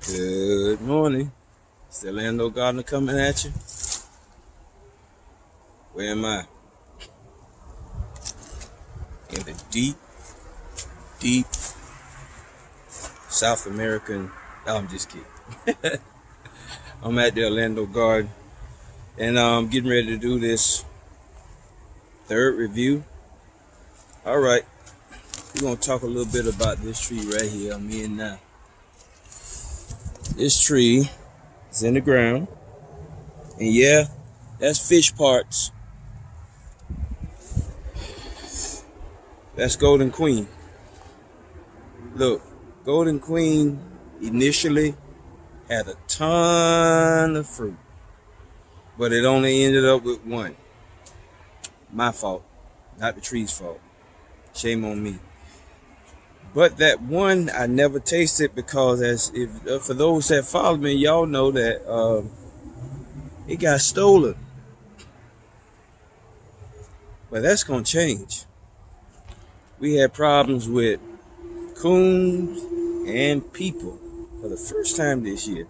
Good morning. It's the Landlord Gardener coming at you. Where am I? In the deep South American. Oh, I'm just kidding. I'm at the Orlando Garden, and I'm getting ready to do this third review. All right, we're gonna talk a little bit about this tree right here I'm in now. This tree is in the ground, and yeah, that's fish parts. That's Golden Queen. Look, Golden Queen initially had a ton of fruit, but it only ended up with one. My fault, not the tree's fault. Shame on me. But that one I never tasted because, for those that follow me, y'all know that it got stolen. But that's gonna change. We had problems with coons and people for the first time this year.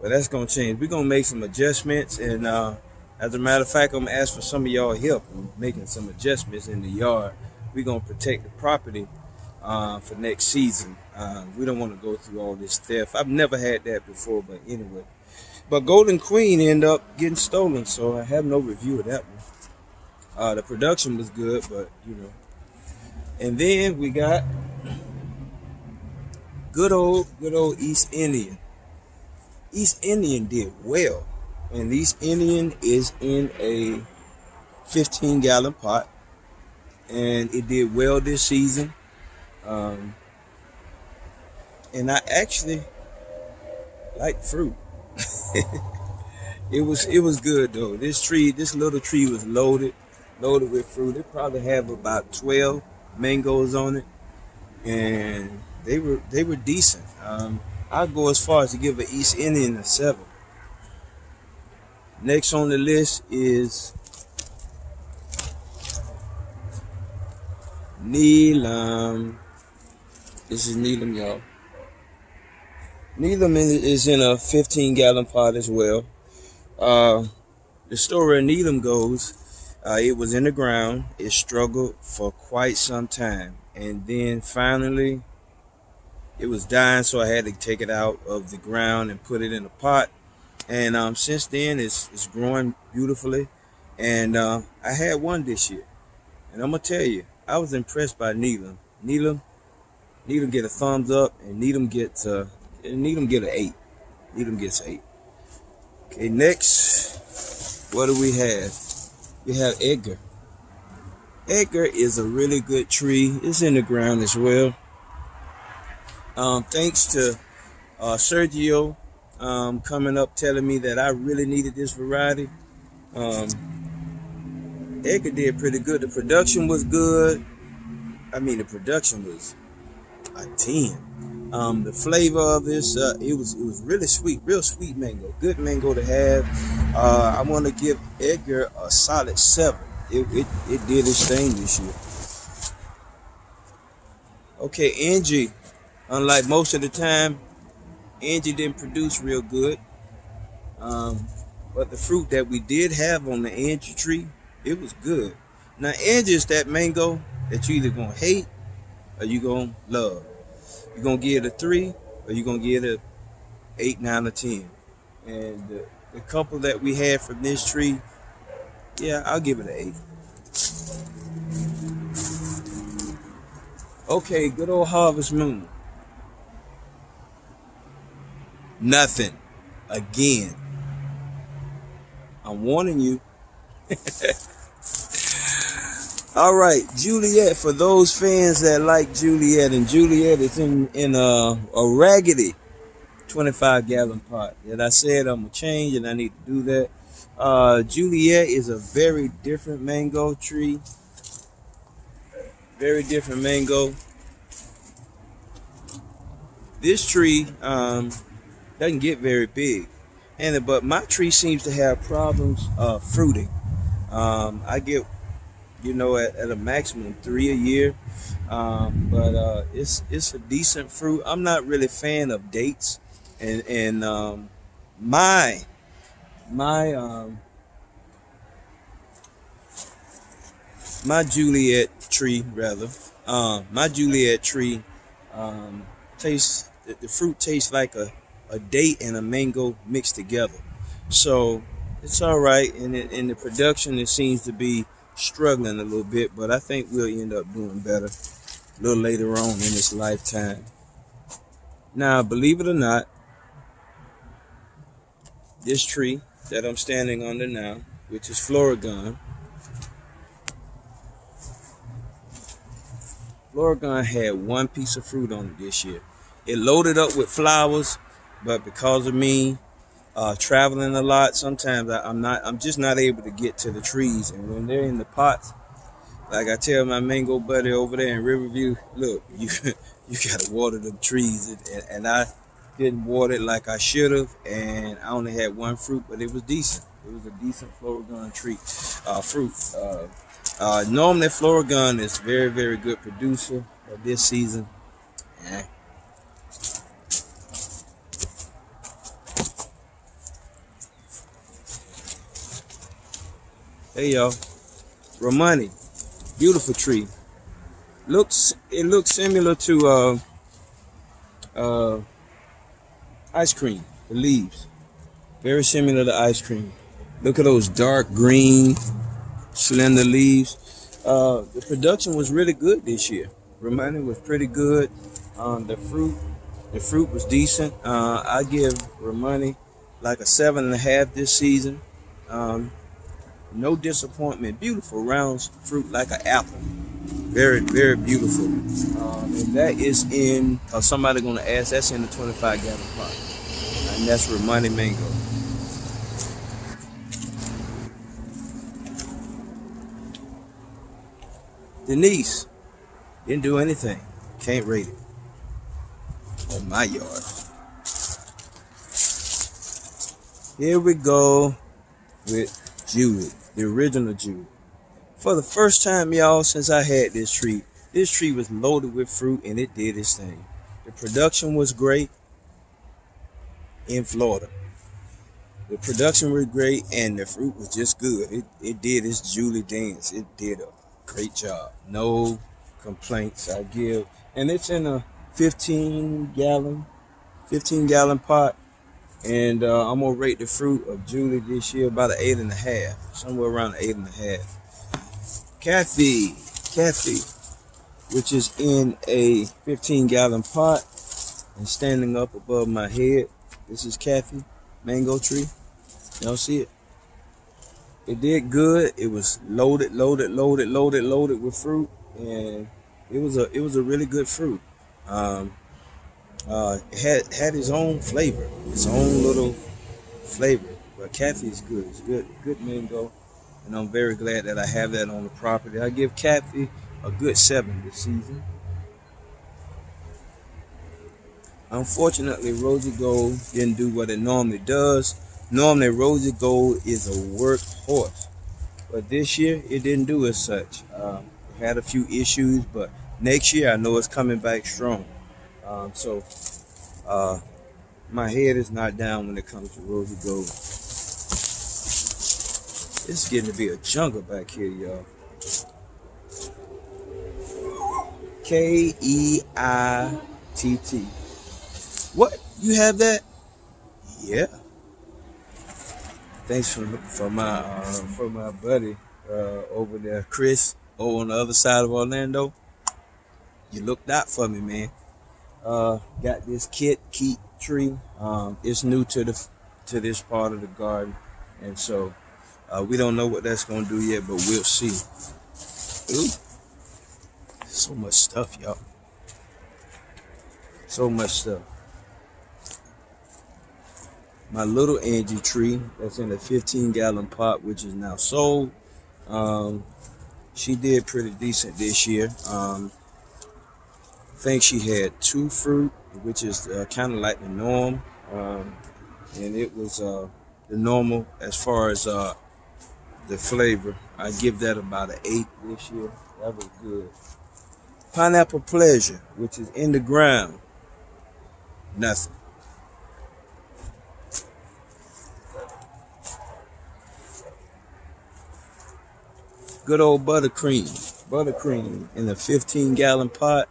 But that's going to change. We're going to make some adjustments. And as a matter of fact, I'm going to ask for some of y'all help in making some adjustments in the yard. We're going to protect the property for next season. We don't want to go through all this theft. I've never had that before, but anyway. But Golden Queen ended up getting stolen, so I have no review of that one. The production was good, but you know. And then we got good old East Indian. East Indian did well, and East Indian is in a 15-gallon pot, and it did well this season. And I actually like fruit. It was good though. This little tree was loaded with fruit. It probably have about 12 mangoes on it, and they were decent. I'd go as far as to give an East Indian a 7. Next on the list is Neelam. This is Neelam, y'all. Neelam is in a 15-gallon pot as well. The story of Neelam goes, it was in the ground. It struggled for quite some time, and then finally it was dying, so I had to take it out of the ground and put it in a pot. And since then, it's growing beautifully. And I had one this year, and I'm gonna tell you, I was impressed by Neelam. Neelam get a thumbs up, and Neelam get an 8. Neelam gets 8. Okay, next, what do we have? We have Edgar. Edgar is a really good tree. It's in the ground as well. Thanks to Sergio coming up telling me that I really needed this variety. Edgar did pretty good. The production was good. I mean, the production was a 10. The flavor of this, it was really sweet, real sweet mango. Good mango to have. I want to give Edgar a solid 7. It did its thing this year. Okay, Angie. Unlike most of the time, Angie didn't produce real good. But the fruit that we did have on the Angie tree, it was good. Now, Angie is that mango that you either gonna hate or you gonna love. You're gonna give it a 3 or you're gonna give it a 8, 9, or 10. And the couple that we had from this tree, yeah, I'll give it an 8. Okay, good old Harvest Moon. Nothing. Again. I'm warning you. All right, Juliette. For those fans that like Juliette, and Juliette is in a raggedy 25-gallon pot. And I said I'm gonna change, and I need to do that. Juliette is a very different mango tree. Very different mango. This tree doesn't get very big, but my tree seems to have problems fruiting. I get, at a maximum 3 a year, but it's a decent fruit. I'm not really a fan of dates, And my my my Juliette tree rather, my Juliette tree tastes the fruit tastes like a date and a mango mixed together. So it's all right. And in the production, it seems to be struggling a little bit, but I think we'll end up doing better a little later on in this lifetime. Now, believe it or not, this tree that I'm standing under now, which is Florigon, Florigon had one piece of fruit on it this year. It loaded up with flowers, but because of me traveling a lot, sometimes I'm just not able to get to the trees. And when they're in the pots, like I tell my mango buddy over there in Riverview, look, you gotta water the trees, and I didn't water it like I should have, and I only had one fruit, but it was decent. It was a decent Florigon fruit. Normally Florigon is very, very good producer, but this season, eh. Hey y'all, Romani, beautiful tree. It looks similar to uh, ice cream. The leaves, very similar to ice cream. Look at those dark green, slender leaves. The production was really good this year. Romani was pretty good. The fruit was decent. I give Romani like a 7.5 this season. No disappointment. Beautiful round fruit like an apple. Very, very beautiful. And that is in, somebody gonna ask, that's in the 25-gallon pot. And that's Romani mango. Denise didn't do anything. Can't rate it. On my yard. Here we go with Juliette, the original Juliette. For the first time, y'all, since I had this tree was loaded with fruit and it did its thing. The production was great in Florida. The production was great and the fruit was just good. It did its Julie dance. It did a great job. No complaints. I give, and it's in a 15-gallon pot. And I'm gonna rate the fruit of Julie this year about an 8.5, somewhere around 8.5. Kathy, which is in a 15-gallon pot and standing up above my head. This is Kathy, mango tree. Y'all see it? It did good. It was loaded with fruit, and it was a really good fruit. It had its own flavor, its own little flavor. But Kathy is good. It's good mango, and I'm very glad that I have that on the property. I give Kathy a good 7 this season. Unfortunately, Rosy Gold didn't do what it normally does. Normally, Rosy Gold is a workhorse, but this year it didn't do as such. It had a few issues, but next year I know it's coming back strong. So my head is not down when it comes to Rosy Gold. It's getting to be a jungle back here, y'all. Keitt. What? You have that? Yeah. Thanks for my buddy over there, Chris, over on the other side of Orlando. You looked out for me, man. Got this Keitt tree. It's new to this part of the garden, and so we don't know what that's gonna do yet, but we'll see. Ooh, so much stuff, y'all. So much stuff. My little Angie tree that's in a 15-gallon pot, which is now sold. She did pretty decent this year. I think she had 2 fruit, which is kind of like the norm. And it was the normal as far as the flavor. I give that about an 8 this year. That was good. Pineapple Pleasure, which is in the ground. Nothing. Good old buttercream. Buttercream in a 15-gallon pot.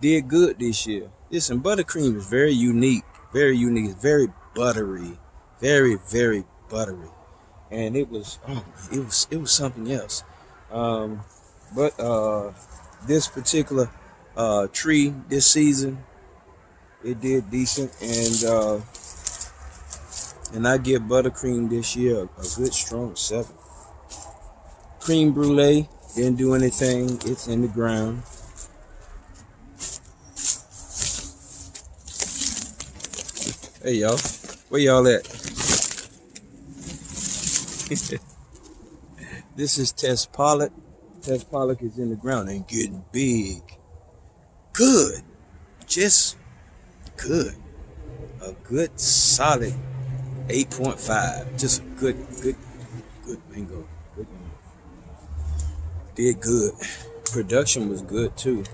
Did good this year. Listen, buttercream is very unique. Very unique. It's very buttery. Very, very buttery. And it was something else. But this particular tree this season, it did decent, and I give buttercream this year a good strong 7. Cream brulee didn't do anything. It's in the ground. Hey y'all, where y'all at? This is Tess Pollock. Tess Pollock is in the ground and getting big. Good, just good. A good solid 8.5. Just good mango. Good mango. Did good. Production was good too.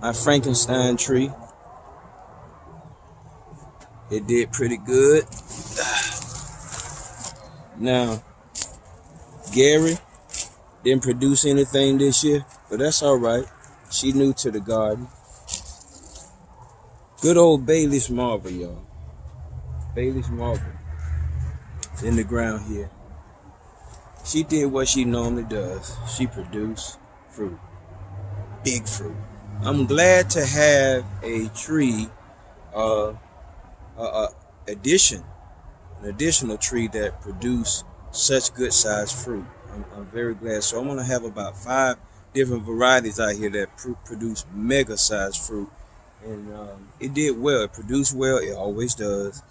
My Frankenstein tree, it did pretty good. Now, Gary didn't produce anything this year, but that's all right. She new to the garden. Good old Bailey's Marvel, y'all. Bailey's Marvel. It's in the ground here. She did what she normally does. She produced fruit. Big fruit. I'm glad to have a tree, an additional tree that produce such good sized fruit. I'm very glad. So I'm going to have about 5 different varieties out here that produce mega sized fruit. And it did well. It produced well. It always does.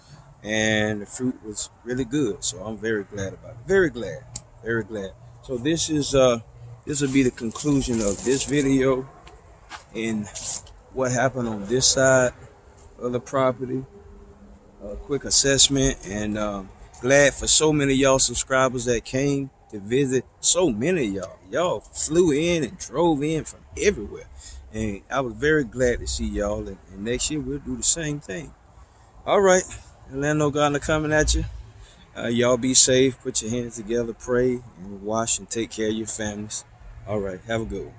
And the fruit was really good. So I'm very glad about it. Very glad. Very glad. So this will be the conclusion of this video and what happened on this side of the property. A quick assessment, and glad for so many of y'all subscribers that came to visit. So many of y'all flew in and drove in from everywhere, and I was very glad to see y'all, and next year we'll do the same thing. All right, Orlando Gardner coming at you. Y'all be safe, put your hands together, pray and wash and take care of your families. All right, have a good one.